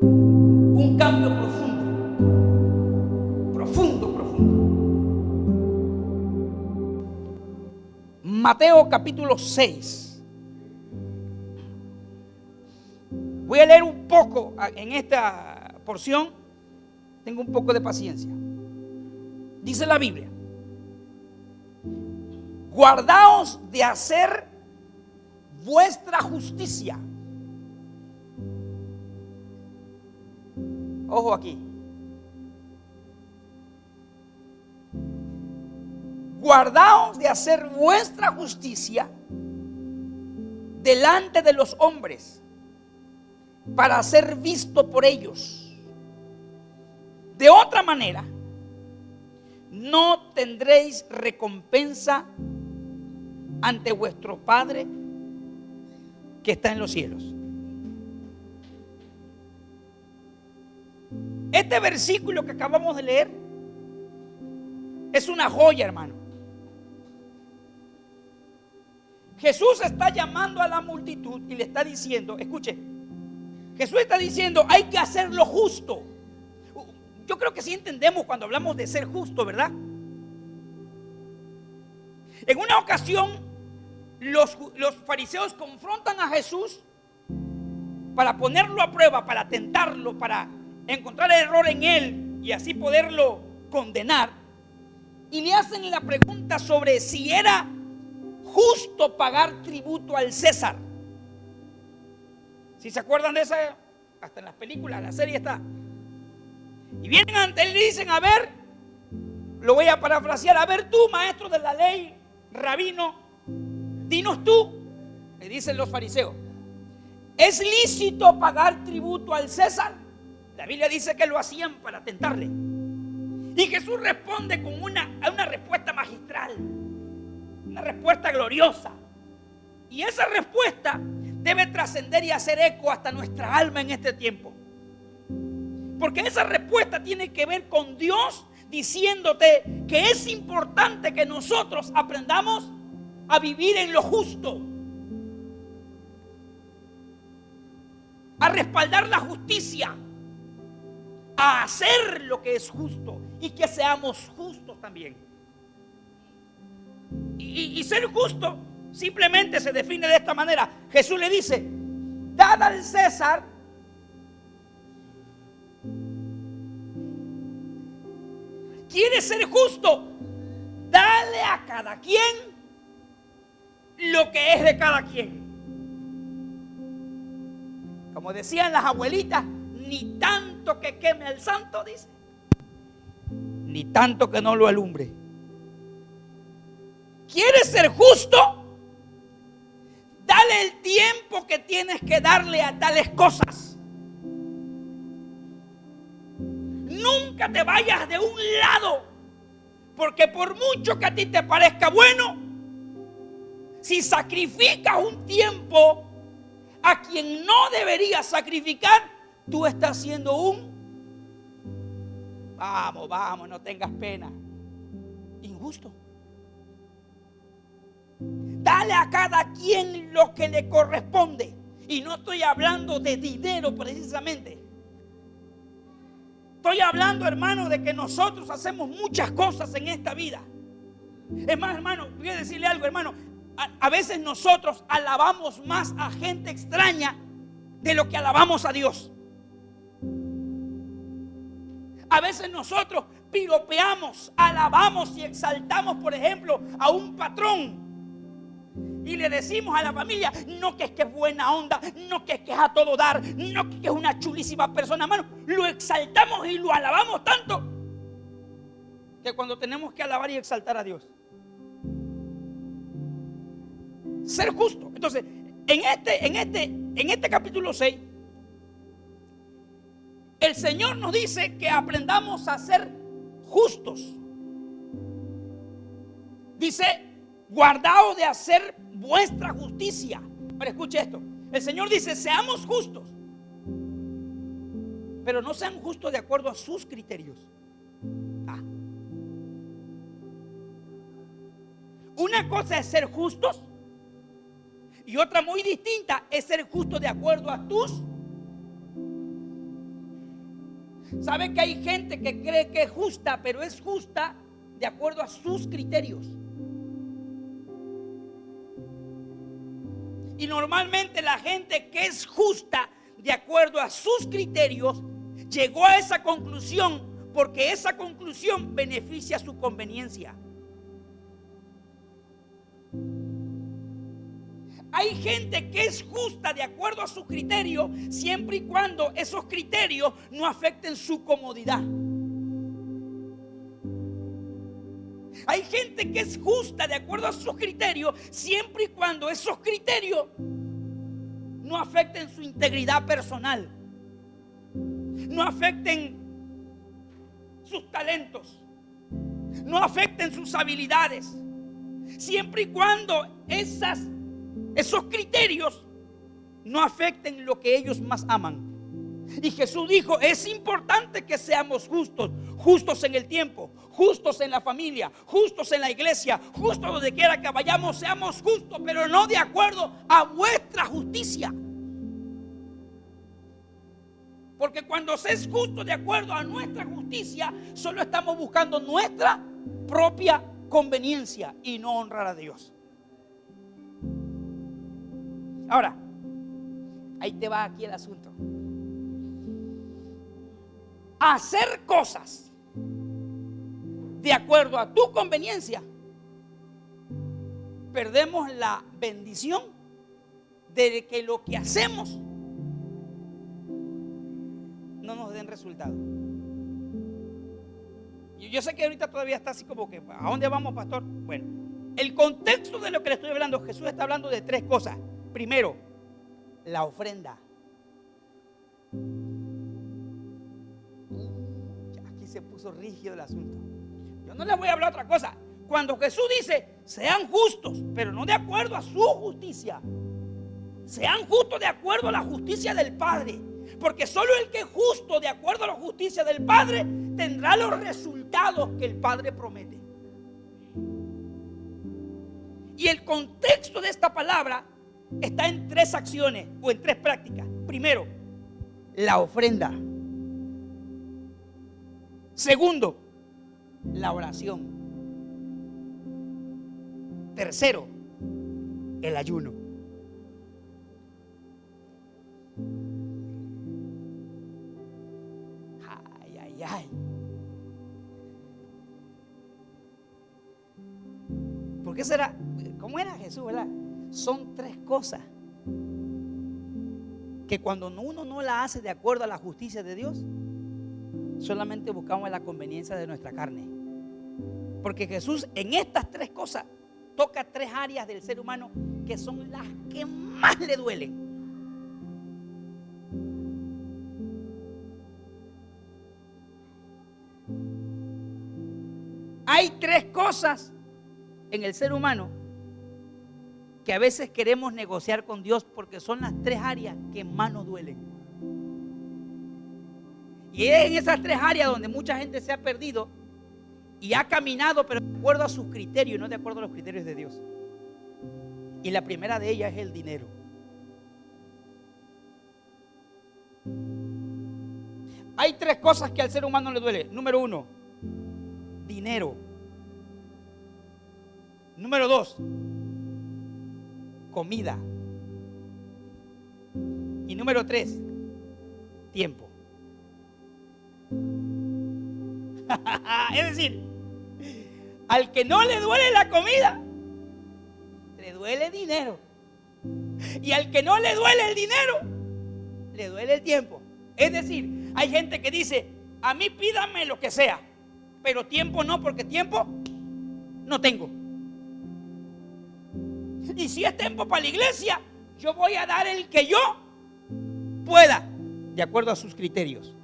un cambio profundo. Mateo capítulo 6. Voy a leer un poco en esta porción. Tengo un poco de paciencia. Dice la Biblia: guardaos de hacer vuestra justicia. Ojo aquí. Guardaos de hacer vuestra justicia delante de los hombres, para ser visto por ellos. De otra manera, no tendréis recompensa ante vuestro Padre que está en los cielos. Este versículo que acabamos de leer es una joya, hermano. Jesús está llamando a la multitud y le está diciendo, escuche, Jesús está diciendo, hay que hacer lo justo. Yo creo que sí entendemos cuando hablamos de ser justo, ¿verdad? En una ocasión, los fariseos confrontan a Jesús para ponerlo a prueba, para tentarlo, para encontrar error en él y así poderlo condenar. Y le hacen la pregunta sobre si era justo pagar tributo al César. Si se acuerdan de esa, hasta en las películas, la serie está. Y vienen ante él y dicen, a ver, lo voy a parafrasear, a ver tú, maestro de la ley, rabino, dinos tú, le dicen los fariseos, ¿es lícito pagar tributo al César? La Biblia dice que lo hacían para tentarle. Y Jesús responde con una respuesta magistral, una respuesta gloriosa. Y esa respuesta debe trascender y hacer eco hasta nuestra alma en este tiempo. Porque esa respuesta tiene que ver con Dios diciéndote que es importante que nosotros aprendamos a vivir en lo justo, a respaldar la justicia, a hacer lo que es justo y que seamos justos también. Y ser justo simplemente se define de esta manera. Jesús le dice, dad al César ¿quieres ser justo? Dale a cada quien lo que es de cada quien. Como decían las abuelitas, ni tanto que queme al santo, dice, ni tanto que no lo alumbre. ¿Quieres ser justo? Dale el tiempo que tienes que darle a tales cosas. Nunca te vayas de un lado, porque por mucho que a ti te parezca bueno, si sacrificas un tiempo a quien no deberías sacrificar, tú estás haciendo vamos, no tengas pena, injusto. Dale a cada quien lo que le corresponde. Y no estoy hablando de dinero precisamente. Estoy hablando, hermano, de que nosotros hacemos muchas cosas en esta vida. Es más, hermano, voy a decirle algo, hermano. A veces nosotros alabamos más a gente extraña de lo que alabamos a Dios. A veces nosotros piropeamos, alabamos y exaltamos, por ejemplo, a un patrón. Y le decimos a la familia, no que es que es buena onda, no que es a todo dar, no que es una chulísima persona, hermano. Lo exaltamos y lo alabamos tanto que cuando tenemos que alabar y exaltar a Dios, ser justo. Entonces, en este capítulo 6, el Señor nos dice que aprendamos a ser justos. Dice, guardaos de hacer vuestra justicia. Pero escuche esto. El Señor dice, seamos justos, pero no sean justos de acuerdo a sus criterios. Una cosa es ser justos y otra muy distinta es ser justo de acuerdo a tus. ¿Sabe que hay gente que cree que es justa, pero es justa de acuerdo a sus criterios? Y normalmente la gente que es justa de acuerdo a sus criterios llegó a esa conclusión porque esa conclusión beneficia su conveniencia. Hay gente que es justa de acuerdo a su criterio siempre y cuando esos criterios no afecten su comodidad. Hay gente que es justa de acuerdo a sus criterios siempre y cuando esos criterios no afecten su integridad personal, no afecten sus talentos, no afecten sus habilidades, siempre y cuando esos criterios no afecten lo que ellos más aman. Y Jesús dijo, es importante que seamos justos, justos en el tiempo, justos en la familia, justos en la iglesia, justos donde quiera que vayamos, seamos justos, pero no de acuerdo a vuestra justicia. Porque cuando se es justo de acuerdo a nuestra justicia, solo estamos buscando nuestra propia conveniencia y no honrar a Dios. Ahora, ahí te va aquí el asunto. Hacer cosas de acuerdo a tu conveniencia, perdemos la bendición de que lo que hacemos no nos den resultado. Yo sé que ahorita todavía está así como que, ¿a dónde vamos, pastor? Bueno, el contexto de lo que le estoy hablando, Jesús está hablando de tres cosas. Primero, la ofrenda. Aquí se puso rígido el asunto. Yo no les voy a hablar otra cosa. Cuando Jesús dice, sean justos, pero no de acuerdo a su justicia, sean justos de acuerdo a la justicia del Padre. Porque solo el que es justo de acuerdo a la justicia del Padre tendrá los resultados que el Padre promete. Y el contexto de esta palabra está en tres acciones o en tres prácticas. Primero, la ofrenda. Segundo, la oración. Tercero, el ayuno. Ay, ay, ay. ¿Por qué será? ¿Cómo era Jesús, verdad? Son tres cosas que cuando uno no la hace de acuerdo a la justicia de Dios, solamente buscamos la conveniencia de nuestra carne. Porque Jesús en estas tres cosas toca tres áreas del ser humano que son las que más le duelen. Hay tres cosas en el ser humano que a veces queremos negociar con Dios porque son las tres áreas que más nos duelen. Y es en esas tres áreas donde mucha gente se ha perdido y ha caminado, pero de acuerdo a sus criterios, no de acuerdo a los criterios de Dios. Y la primera de ellas es el dinero. Hay tres cosas que al ser humano le duele. Número uno, dinero. Número dos, comida. Y número tres, tiempo. Es decir, al que no le duele la comida, le duele el dinero. Y al que no le duele el dinero, le duele el tiempo. Es decir, hay gente que dice, a mí pídame lo que sea, pero tiempo no, porque tiempo no tengo. Y si es tiempo para la iglesia, yo voy a dar el que yo pueda, de acuerdo a sus criterios.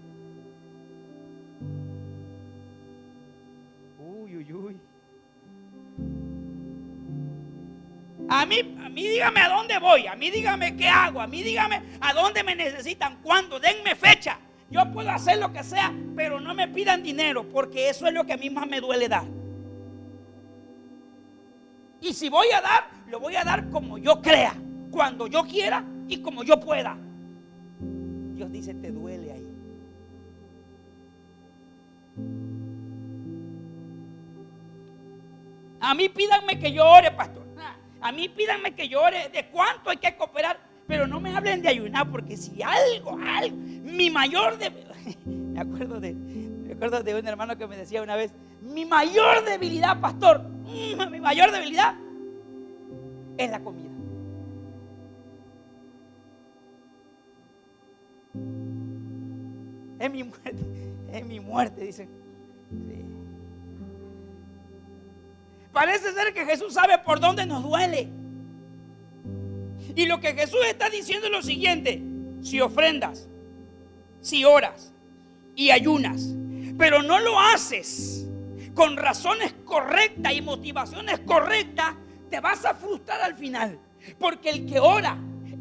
A mí dígame a dónde voy, a mí dígame qué hago, a mí dígame a dónde me necesitan, cuándo, denme fecha. Yo puedo hacer lo que sea, pero no me pidan dinero, porque eso es lo que a mí más me duele dar. Y si voy a dar, lo voy a dar como yo crea, cuando yo quiera y como yo pueda. Dios dice, te duele ahí. A mí pídanme que yo ore, pastor. A mí pídanme que yo ore de cuánto hay que cooperar. Pero no me hablen de ayunar, porque si algo, mi mayor me acuerdo de un hermano que me decía una vez, mi mayor debilidad, pastor, mi mayor debilidad es la comida. Es mi muerte, dicen. Sí. Parece ser que Jesús sabe por dónde nos duele. Y lo que Jesús está diciendo es lo siguiente: si ofrendas, si oras y ayunas, pero no lo haces con razones correctas y motivaciones correctas, te vas a frustrar al final. Porque el que ora,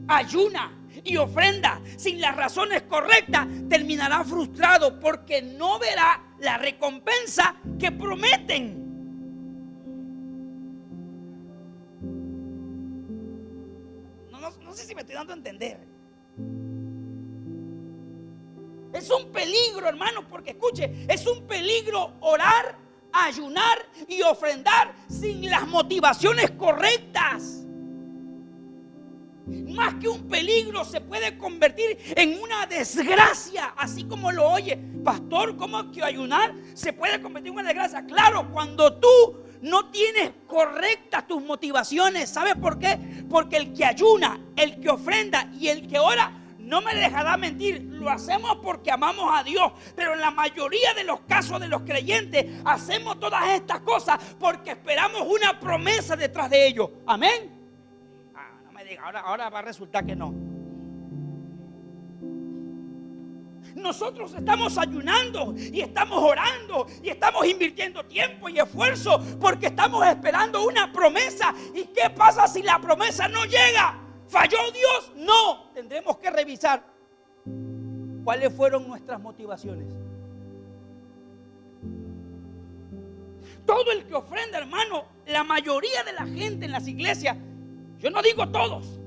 ayuna y ofrenda sin las razones correctas terminará frustrado, porque no verá la recompensa que prometen. No sé si me estoy dando a entender. Es un peligro, hermano, porque escuche, es un peligro orar, ayunar y ofrendar sin las motivaciones correctas. Más que un peligro, se puede convertir en una desgracia, así como lo oye. Pastor, ¿cómo que ayunar se puede convertir en una desgracia? Claro, cuando tú no tienes correctas tus motivaciones. ¿Sabe por qué? Porque el que ayuna, el que ofrenda y el que ora, no me dejará mentir, lo hacemos porque amamos a Dios. Pero en la mayoría de los casos de los creyentes, hacemos todas estas cosas porque esperamos una promesa detrás de ello. Amén. No me diga, ahora va a resultar que no. Nosotros estamos ayunando y estamos orando y estamos invirtiendo tiempo y esfuerzo porque estamos esperando una promesa. ¿Y qué pasa si la promesa no llega? ¿Falló Dios? No. Tendremos que revisar cuáles fueron nuestras motivaciones. Todo el que ofrenda, hermano, la mayoría de la gente en las iglesias, yo no digo todos,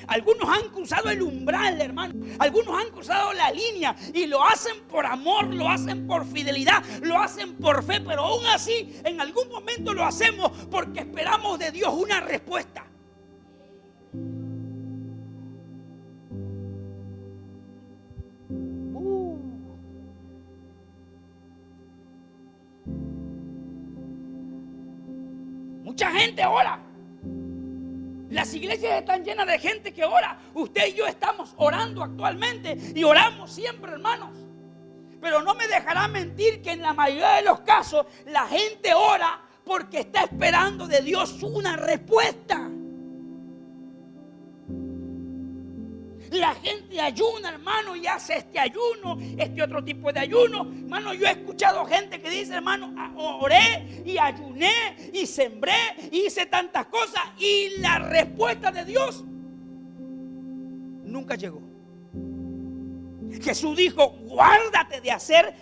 algunos han cruzado el umbral, hermano. Algunos han cruzado la línea y lo hacen por amor, lo hacen por fidelidad, lo hacen por fe. Pero aún así, en algún momento lo hacemos porque esperamos de Dios una respuesta. Mucha gente ora. Las iglesias están llenas de gente que ora. Usted y yo estamos orando actualmente y oramos siempre, hermanos. Pero no me dejará mentir que en la mayoría de los casos la gente ora porque está esperando de Dios una respuesta. La gente ayuna, hermano, y hace este ayuno, este otro tipo de ayuno. Hermano, yo he escuchado gente que dice, hermano, oré y ayuné y sembré y hice tantas cosas y la respuesta de Dios nunca llegó. Jesús dijo, guárdate de hacer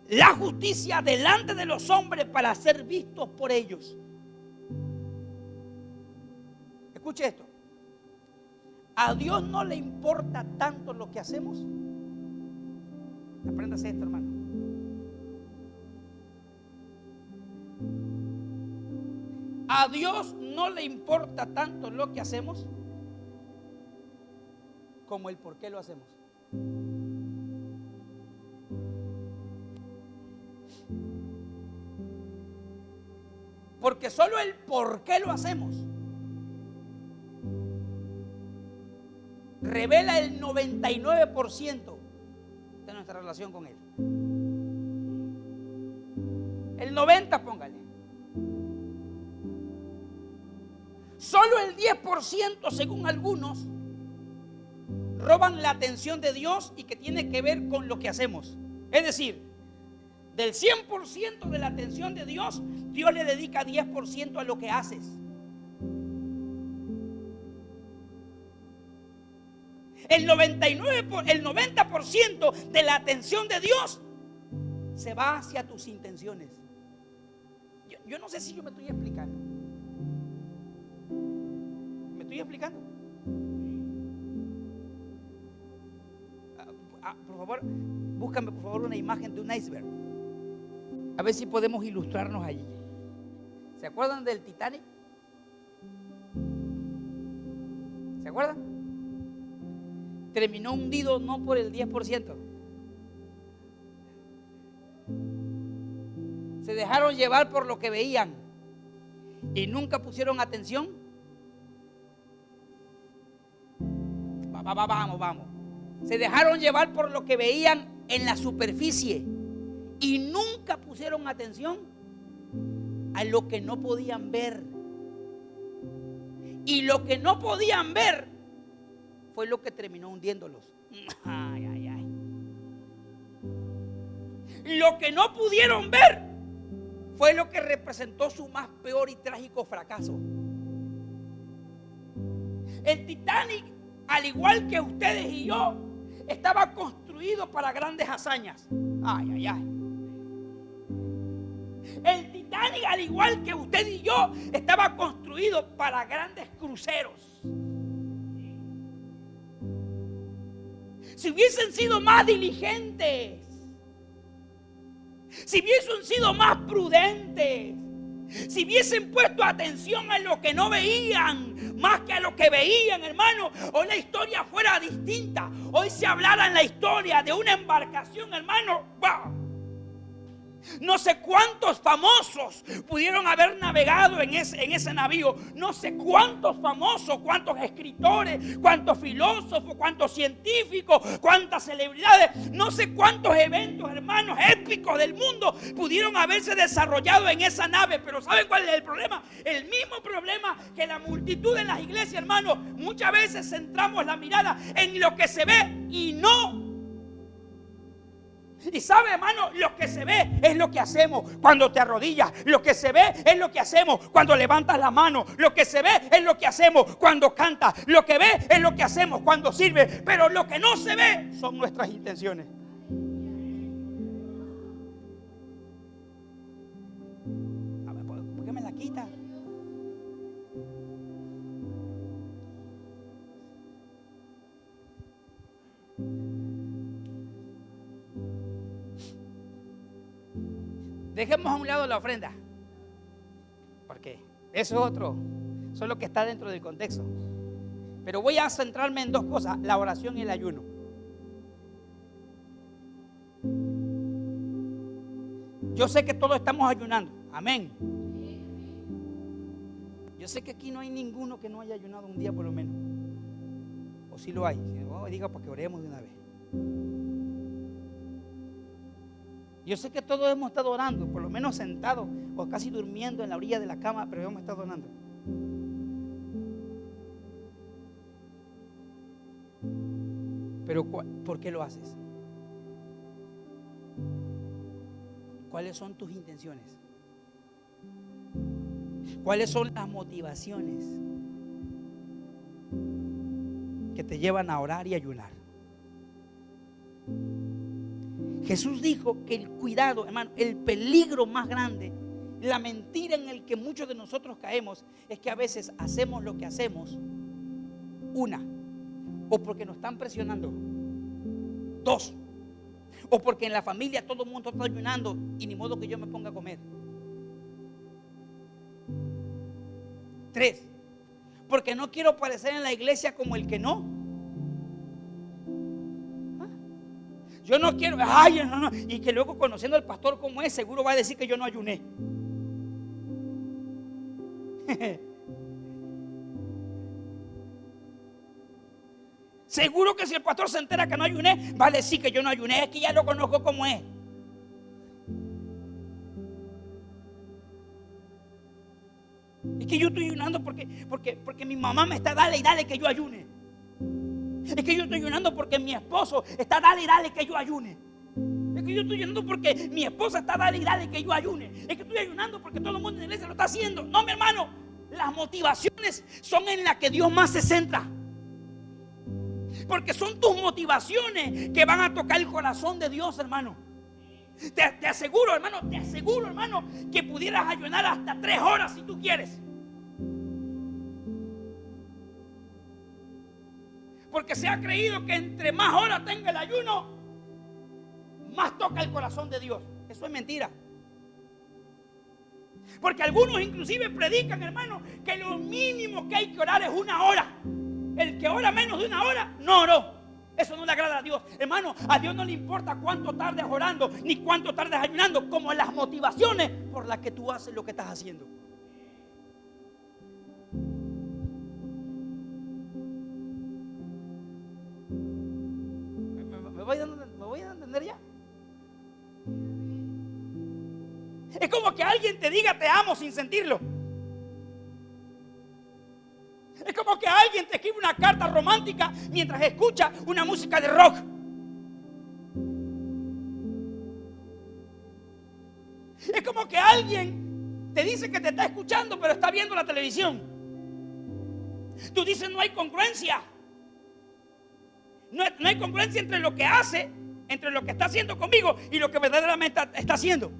la justicia delante de los hombres para ser vistos por ellos. Escuche esto. ¿A Dios no le importa tanto lo que hacemos? Apréndase esto, hermano. ¿A Dios no le importa tanto lo que hacemos como el por qué lo hacemos? Porque solo el por qué lo hacemos revela el 99% de nuestra relación con Él. El 90%, póngale. Solo el 10%, según algunos, roban la atención de Dios y que tiene que ver con lo que hacemos. Es decir, del 100% de la atención de Dios, Dios le dedica 10% a lo que haces. El 90% de la atención de Dios se va hacia tus intenciones. Yo no sé si yo me estoy explicando. ¿Me estoy explicando? Por favor, búscame por favor una imagen de un iceberg. A ver si podemos ilustrarnos allí. ¿Se acuerdan del Titanic? ¿Se acuerdan? Terminó hundido no por el 10%. Se dejaron llevar por lo que veían y nunca pusieron atención. Vamos. Se dejaron llevar por lo que veían en la superficie y nunca pusieron atención a lo que no podían ver. Y lo que no podían ver fue lo que terminó hundiéndolos. Ay. Lo que no pudieron ver fue lo que representó su más peor y trágico fracaso. El Titanic, al igual que ustedes y yo, estaba construido para grandes hazañas. Ay. El Titanic, al igual que usted y yo, estaba construido para grandes cruceros. Si hubiesen sido más diligentes, si hubiesen sido más prudentes, si hubiesen puesto atención en lo que no veían más que a lo que veían, hermano, hoy la historia fuera distinta. Hoy se hablara en la historia de una embarcación, hermano. ¡Wow! No sé cuántos famosos pudieron haber navegado en ese navío. No sé cuántos famosos, cuántos escritores, cuántos filósofos, cuántos científicos, cuántas celebridades. No sé cuántos eventos, hermanos, épicos del mundo pudieron haberse desarrollado en esa nave. Pero ¿saben cuál es el problema? El mismo problema que la multitud en las iglesias, hermanos. Muchas veces centramos la mirada en lo que se ve y no. Y sabe, hermano, lo que se ve es lo que hacemos cuando te arrodillas. Lo que se ve es lo que hacemos cuando levantas la mano. Lo que se ve es lo que hacemos cuando cantas. Lo que ve es lo que hacemos cuando sirve. Pero lo que no se ve son nuestras intenciones. A ver, ¿por qué me la quita? Dejemos a un lado la ofrenda, porque eso es otro, eso es lo que está dentro del contexto. Pero voy a centrarme en dos cosas: la oración y el ayuno. Yo sé que todos estamos ayunando, amén. Yo sé que aquí no hay ninguno que no haya ayunado un día por lo menos, o si lo hay. Si no, diga para que oremos de una vez. Yo sé que todos hemos estado orando, por lo menos sentados o casi durmiendo en la orilla de la cama, pero hemos estado orando. Pero ¿por qué lo haces? ¿Cuáles son tus intenciones? ¿Cuáles son las motivaciones que te llevan a orar y ayunar? Jesús dijo que el cuidado, hermano, el peligro más grande, la mentira en el que muchos de nosotros caemos, es que a veces hacemos lo que hacemos, una, o porque nos están presionando, dos, o porque en la familia todo el mundo está ayunando y ni modo que yo me ponga a comer, tres, porque no quiero parecer en la iglesia como el que no. Yo no quiero, no. Y que luego, conociendo al pastor como es, seguro va a decir que yo no ayuné. Seguro que si el pastor se entera que no ayuné, va a decir que yo no ayuné, es que ya lo conozco como es. Es que yo estoy ayunando porque mi mamá me está dale y dale que yo ayune. Es que yo estoy ayunando porque mi esposo está dale y dale que yo ayune. Es que yo estoy ayunando porque mi esposa está dale y dale que yo ayune. Es que estoy ayunando porque todo el mundo en la iglesia lo está haciendo. No, mi hermano, las motivaciones son en las que Dios más se centra. Porque son tus motivaciones que van a tocar el corazón de Dios, hermano. Te aseguro, hermano, que pudieras ayunar hasta 3 horas si tú quieres. Porque se ha creído que entre más horas tenga el ayuno, más toca el corazón de Dios. Eso es mentira. Porque algunos inclusive predican, hermano, que lo mínimo que hay que orar es 1 hora. El que ora menos de 1 hora, no oró. Eso no le agrada a Dios. Hermano, a Dios no le importa cuánto tardes orando, ni cuánto tardes ayunando, como las motivaciones por las que tú haces lo que estás haciendo. ¿Me voy a entender ya? Es como que alguien te diga te amo sin sentirlo. Es como que alguien te escribe una carta romántica mientras escucha una música de rock. Es como que alguien te dice que te está escuchando pero está viendo la televisión. Tú dices no hay congruencia. No hay congruencia entre lo que hace, entre lo que está haciendo conmigo y lo que verdaderamente está haciendo.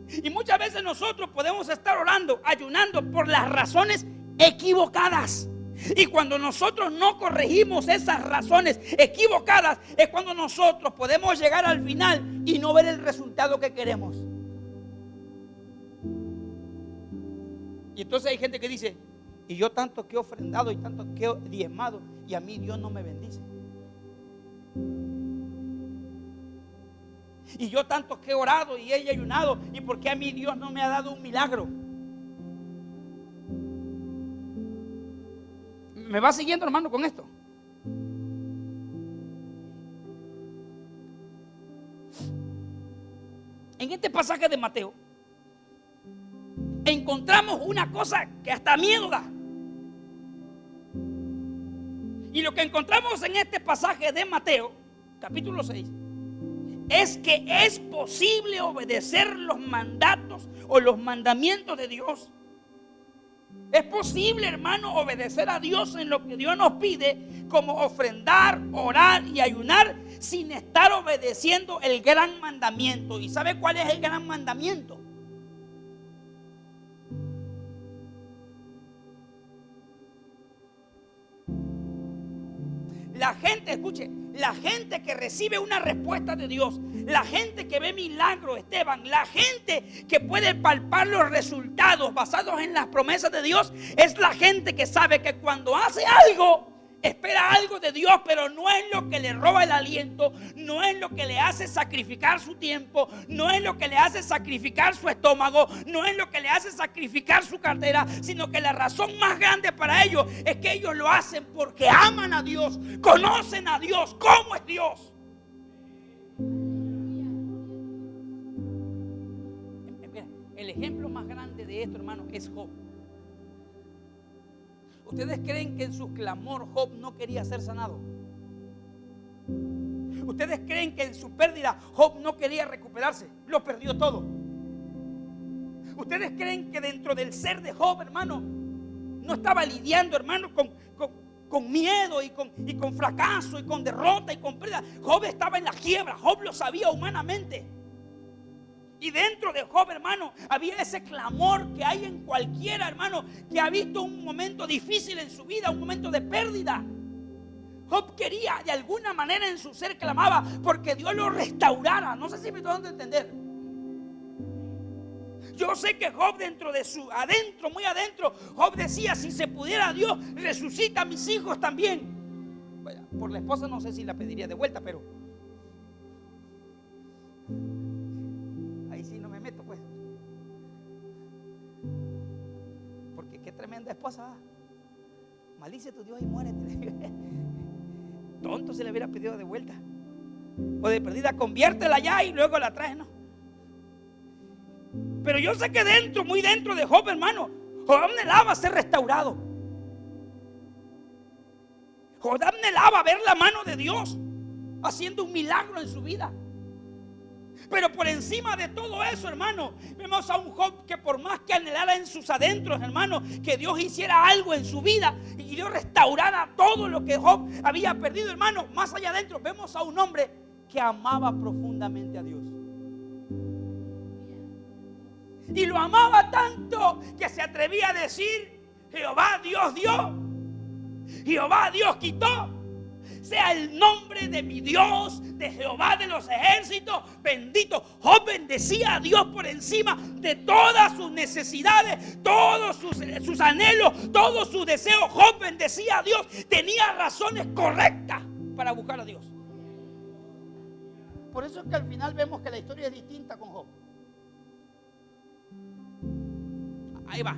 Y muchas veces nosotros podemos estar orando, ayunando por las razones equivocadas. Y cuando nosotros no corregimos esas razones equivocadas, es cuando nosotros podemos llegar al final y no ver el resultado que queremos. Y entonces hay gente que dice, y yo tanto que he ofrendado y tanto que he diezmado, y a mí Dios no me bendice. Y yo tanto que he orado y he ayunado, y por qué a mí Dios no me ha dado un milagro. ¿Me va siguiendo, hermano, con esto? En este pasaje de Mateo encontramos una cosa que hasta miedo da. Y lo que encontramos en este pasaje de Mateo, capítulo 6, es que es posible obedecer los mandatos o los mandamientos de Dios. Es posible, hermano, obedecer a Dios en lo que Dios nos pide, como ofrendar, orar y ayunar, sin estar obedeciendo el gran mandamiento. ¿Y sabe cuál es el gran mandamiento? La gente, escuche, la gente que recibe una respuesta de Dios, la gente que ve milagros, Esteban, la gente que puede palpar los resultados basados en las promesas de Dios, es la gente que sabe que cuando hace algo, espera algo de Dios, pero no es lo que le roba el aliento, no es lo que le hace sacrificar su tiempo, no es lo que le hace sacrificar su estómago, no es lo que le hace sacrificar su cartera, sino que la razón más grande para ellos es que ellos lo hacen porque aman a Dios, conocen a Dios, cómo es Dios. El ejemplo más grande de esto, hermano, es Job. ¿Ustedes creen que en su clamor Job no quería ser sanado? ¿Ustedes creen que en su pérdida Job no quería recuperarse? Lo perdió todo. ¿Ustedes creen que dentro del ser de Job, hermano, no estaba lidiando, hermano, con miedo y con fracaso y con derrota y con pérdida? Job estaba en la quiebra, Job lo sabía humanamente. Y dentro de Job, hermano, había ese clamor que hay en cualquiera, hermano, que ha visto un momento difícil en su vida, un momento de pérdida. Job quería, de alguna manera en su ser clamaba porque Dios lo restaurara. No sé si me estoy dando a entender. Yo sé que Job dentro de su adentro, muy adentro, Job decía, si se pudiera Dios, resucita a mis hijos también. Bueno, por la esposa no sé si la pediría de vuelta, pero ahí sí no me meto, pues. Porque qué tremenda esposa. Maldice tu Dios y muérete. Tonto se le hubiera pedido de vuelta. O de perdida, conviértela ya y luego la traes, ¿no? Pero yo sé que dentro, muy dentro de Job, hermano, Job anhelaba ser restaurado. Job anhelaba ver la mano de Dios haciendo un milagro en su vida. Pero por encima de todo eso, hermano, vemos a un Job que por más que anhelara en sus adentros, hermano, que Dios hiciera algo en su vida y Dios restaurara todo lo que Job había perdido, hermano, más allá adentro, vemos a un hombre que amaba profundamente a Dios. Y lo amaba tanto que se atrevía a decir, Jehová Dios dio, Jehová Dios quitó. Sea el nombre de mi Dios de Jehová de los ejércitos, bendito. Job bendecía a Dios por encima de todas sus necesidades, todos sus anhelos, todos sus deseos. Job bendecía a Dios, tenía razones correctas para buscar a Dios. Por eso es que al final vemos que la historia es distinta con Job. Ahí va.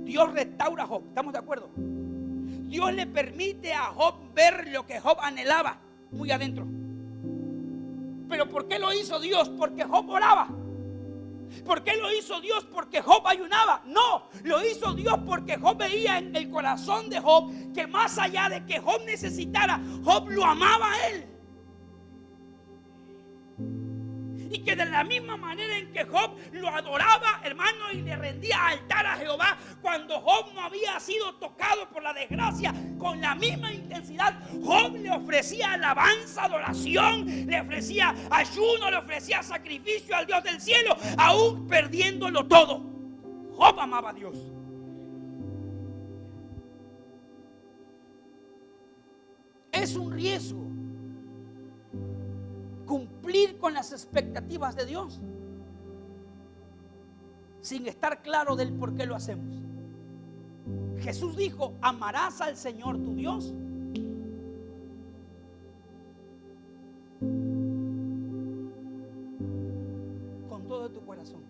Dios restaura a Job, ¿estamos de acuerdo? Dios le permite a Job ver lo que Job anhelaba muy adentro. ¿Pero por qué lo hizo Dios? Porque Job oraba. ¿Por qué lo hizo Dios? Porque Job ayunaba. No, lo hizo Dios porque Job veía en el corazón de Job que más allá de que Job necesitara, Job lo amaba a él. Y que de la misma manera en que Job lo adoraba, hermano, y le rendía altar a Jehová, cuando Job no había sido tocado por la desgracia, con la misma intensidad, Job le ofrecía alabanza, adoración, le ofrecía ayuno, le ofrecía sacrificio al Dios del cielo, aún perdiéndolo todo. Job amaba a Dios. Es un riesgo cumplir con las expectativas de Dios sin estar claro del por qué lo hacemos. Jesús dijo: amarás al Señor tu Dios con todo tu corazón.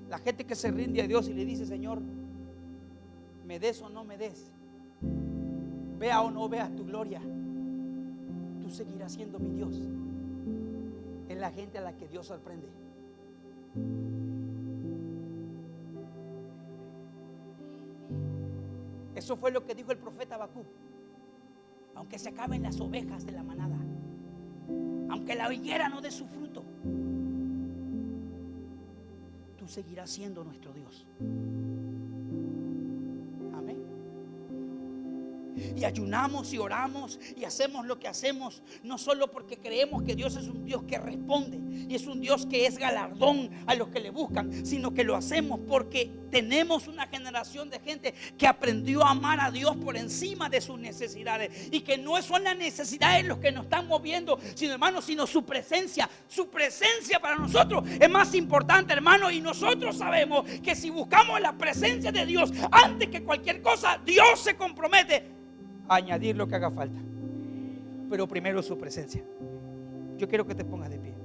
La gente que se rinde a Dios y le dice: Señor, me des o no me des, vea o no veas tu gloria, tú seguirás siendo mi Dios. Es la gente a la que Dios sorprende. Eso fue lo que dijo el profeta Habacuc. Aunque se acaben las ovejas de la manada, aunque la higuera no dé su fruto, tú seguirás siendo nuestro Dios. Y ayunamos y oramos y hacemos lo que hacemos, no solo porque creemos que Dios es un Dios que responde y es un Dios que es galardón a los que le buscan, sino que lo hacemos porque tenemos una generación de gente que aprendió a amar a Dios por encima de sus necesidades, y que no son las necesidades los que nos están moviendo, sino, hermano, sino su presencia. Su presencia para nosotros es más importante, hermano, y nosotros sabemos que si buscamos la presencia de Dios antes que cualquier cosa, Dios se compromete a añadir lo que haga falta, pero primero su presencia. Yo quiero que te pongas de pie.